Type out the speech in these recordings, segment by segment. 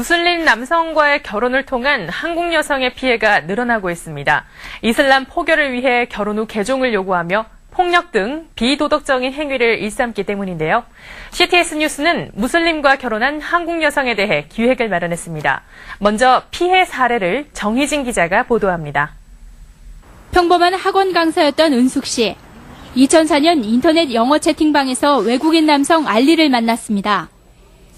무슬림 남성과의 결혼을 통한 한국 여성의 피해가 늘어나고 있습니다. 이슬람 포교를 위해 결혼 후 개종을 요구하며 폭력 등 비도덕적인 행위를 일삼기 때문인데요. CTS 뉴스는 무슬림과 결혼한 한국 여성에 대해 기획을 마련했습니다. 먼저 피해 사례를 정희진 기자가 보도합니다. 평범한 학원 강사였던 은숙 씨. 2004년 인터넷 영어 채팅방에서 외국인 남성 알리를 만났습니다.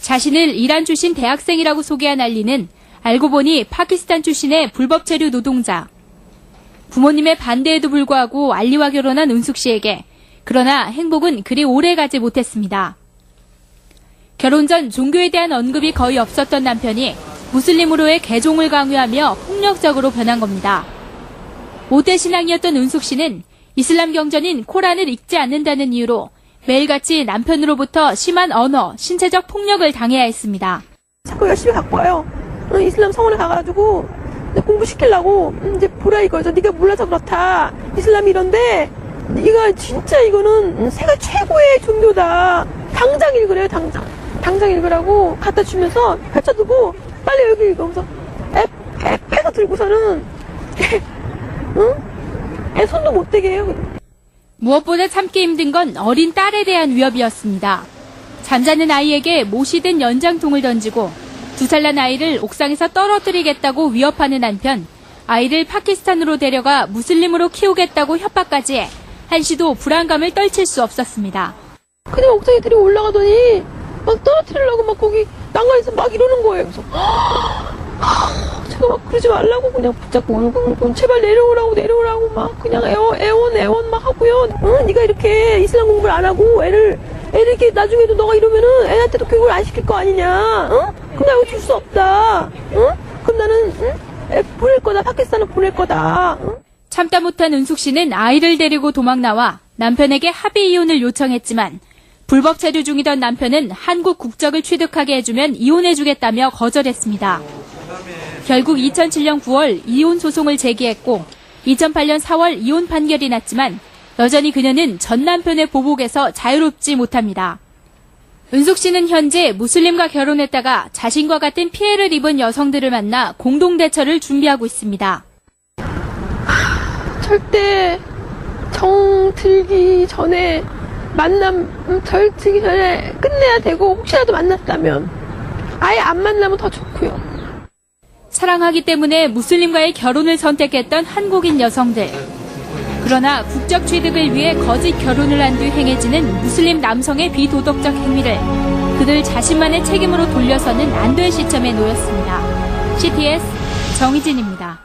자신을 이란 출신 대학생이라고 소개한 알리는 알고 보니 파키스탄 출신의 불법 체류 노동자. 부모님의 반대에도 불구하고 알리와 결혼한 은숙 씨에게 그러나 행복은 그리 오래 가지 못했습니다. 결혼 전 종교에 대한 언급이 거의 없었던 남편이 무슬림으로의 개종을 강요하며 폭력적으로 변한 겁니다. 5대 신앙이었던 은숙 씨는 이슬람 경전인 코란을 읽지 않는다는 이유로 매일같이 남편으로부터 심한 언어, 신체적 폭력을 당해야 했습니다. 자꾸 열심히 갖고 와요. 이슬람 성원에 가가지고 공부시키려고 이제 보라 이거죠. 네가 몰라서 그렇다. 이슬람이 이런데 네가 진짜 이거는 세계 최고의 종교다. 당장 읽으래요. 당장 읽으라고 갖다 주면서 펼쳐두고 빨리 여기 읽으면서 애가 들고서는 애 손도 못 대게 해요. 무엇보다 참기 힘든 건 어린 딸에 대한 위협이었습니다. 잠자는 아이에게 못이 든 연장통을 던지고 2살 난 아이를 옥상에서 떨어뜨리겠다고 위협하는 한편 아이를 파키스탄으로 데려가 무슬림으로 키우겠다고 협박까지 해 한시도 불안감을 떨칠 수 없었습니다. 그냥 옥상에 들이 올라가더니 막 떨어뜨리려고 막 거기 난간에서 막 이러는 거예요. 그래서 제가 막 그러지 말라고 그냥 붙잡고 울고 제발 내려오라고 막 그냥 애원 막 하고요. 네가 이렇게 이슬람 공부를 안 하고 애를 이렇게 나중에도 너가 이러면은 애한테도 교육을 안 시킬 거 아니냐. 그럼 나 이거 줄 수 없다. 그럼 나는 애 보낼 거다. 파키스탄을 보낼 거다. 참다 못한 은숙 씨는 아이를 데리고 도망 나와 남편에게 합의 이혼을 요청했지만 불법 체류 중이던 남편은 한국 국적을 취득하게 해주면 이혼해주겠다며 거절했습니다. 결국 2007년 9월 이혼 소송을 제기했고 2008년 4월 이혼 판결이 났지만 여전히 그녀는 전 남편의 보복에서 자유롭지 못합니다. 은숙 씨는 현재 무슬림과 결혼했다가 자신과 같은 피해를 입은 여성들을 만나 공동대처를 준비하고 있습니다. 절대 정 들기 전에 절 들기 전에 끝내야 되고 혹시라도 만났다면 아예 안 만나면 더 좋고요. 사랑하기 때문에 무슬림과의 결혼을 선택했던 한국인 여성들. 그러나 국적 취득을 위해 거짓 결혼을 한 뒤 행해지는 무슬림 남성의 비도덕적 행위를 그들 자신만의 책임으로 돌려서는 안 될 시점에 놓였습니다. CTS 정희진입니다.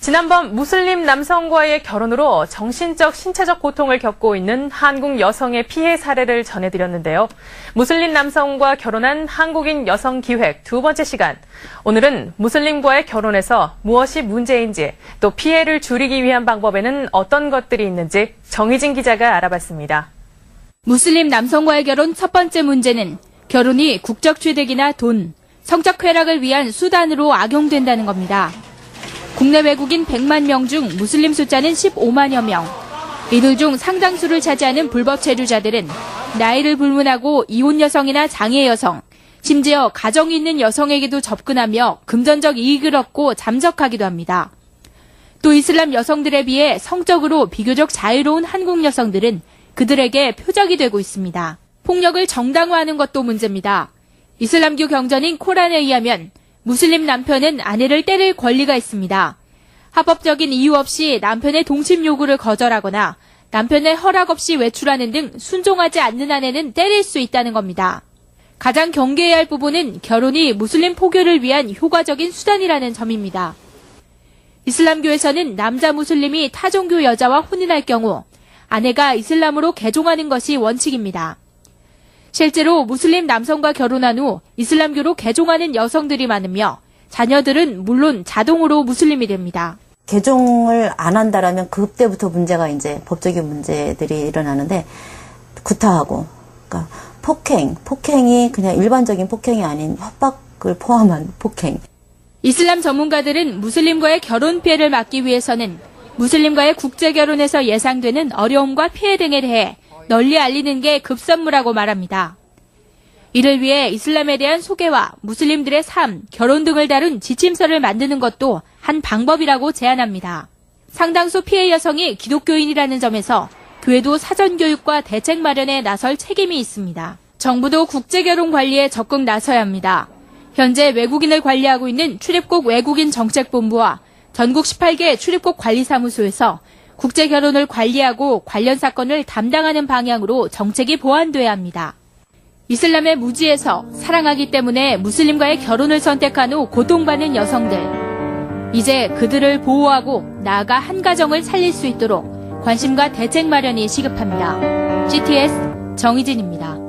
지난번 무슬림 남성과의 결혼으로 정신적, 신체적 고통을 겪고 있는 한국 여성의 피해 사례를 전해드렸는데요. 무슬림 남성과 결혼한 한국인 여성 기획 2번째 시간. 오늘은 무슬림과의 결혼에서 무엇이 문제인지 또 피해를 줄이기 위한 방법에는 어떤 것들이 있는지 정희진 기자가 알아봤습니다. 무슬림 남성과의 결혼 첫 번째 문제는 결혼이 국적 취득이나 돈, 성적 쾌락을 위한 수단으로 악용된다는 겁니다. 국내 외국인 100만 명 중 무슬림 숫자는 15만여 명. 이들 중 상당수를 차지하는 불법 체류자들은 나이를 불문하고 이혼 여성이나 장애 여성, 심지어 가정이 있는 여성에게도 접근하며 금전적 이익을 얻고 잠적하기도 합니다. 또 이슬람 여성들에 비해 성적으로 비교적 자유로운 한국 여성들은 그들에게 표적이 되고 있습니다. 폭력을 정당화하는 것도 문제입니다. 이슬람교 경전인 코란에 의하면 무슬림 남편은 아내를 때릴 권리가 있습니다. 합법적인 이유 없이 남편의 동침 요구를 거절하거나 남편의 허락 없이 외출하는 등 순종하지 않는 아내는 때릴 수 있다는 겁니다. 가장 경계해야 할 부분은 결혼이 무슬림 포교를 위한 효과적인 수단이라는 점입니다. 이슬람교에서는 남자 무슬림이 타종교 여자와 혼인할 경우 아내가 이슬람으로 개종하는 것이 원칙입니다. 실제로 무슬림 남성과 결혼한 후 이슬람교로 개종하는 여성들이 많으며 자녀들은 물론 자동으로 무슬림이 됩니다. 개종을 안 한다라면 그때부터 문제가 이제 법적인 문제들이 일어나는데 구타하고 그러니까 폭행이 그냥 일반적인 폭행이 아닌 협박을 포함한 폭행. 이슬람 전문가들은 무슬림과의 결혼 피해를 막기 위해서는 무슬림과의 국제 결혼에서 예상되는 어려움과 피해 등에 대해 널리 알리는 게 급선무라고 말합니다. 이를 위해 이슬람에 대한 소개와 무슬림들의 삶, 결혼 등을 다룬 지침서를 만드는 것도 한 방법이라고 제안합니다. 상당수 피해 여성이 기독교인이라는 점에서 교회도 사전교육과 대책 마련에 나설 책임이 있습니다. 정부도 국제결혼 관리에 적극 나서야 합니다. 현재 외국인을 관리하고 있는 출입국 외국인 정책본부와 전국 18개 출입국 관리사무소에서 국제결혼을 관리하고 관련 사건을 담당하는 방향으로 정책이 보완돼야 합니다. 이슬람의 무지에서 사랑하기 때문에 무슬림과의 결혼을 선택한 후 고통받는 여성들. 이제 그들을 보호하고 나아가 한 가정을 살릴 수 있도록 관심과 대책 마련이 시급합니다. GTS 정희진입니다.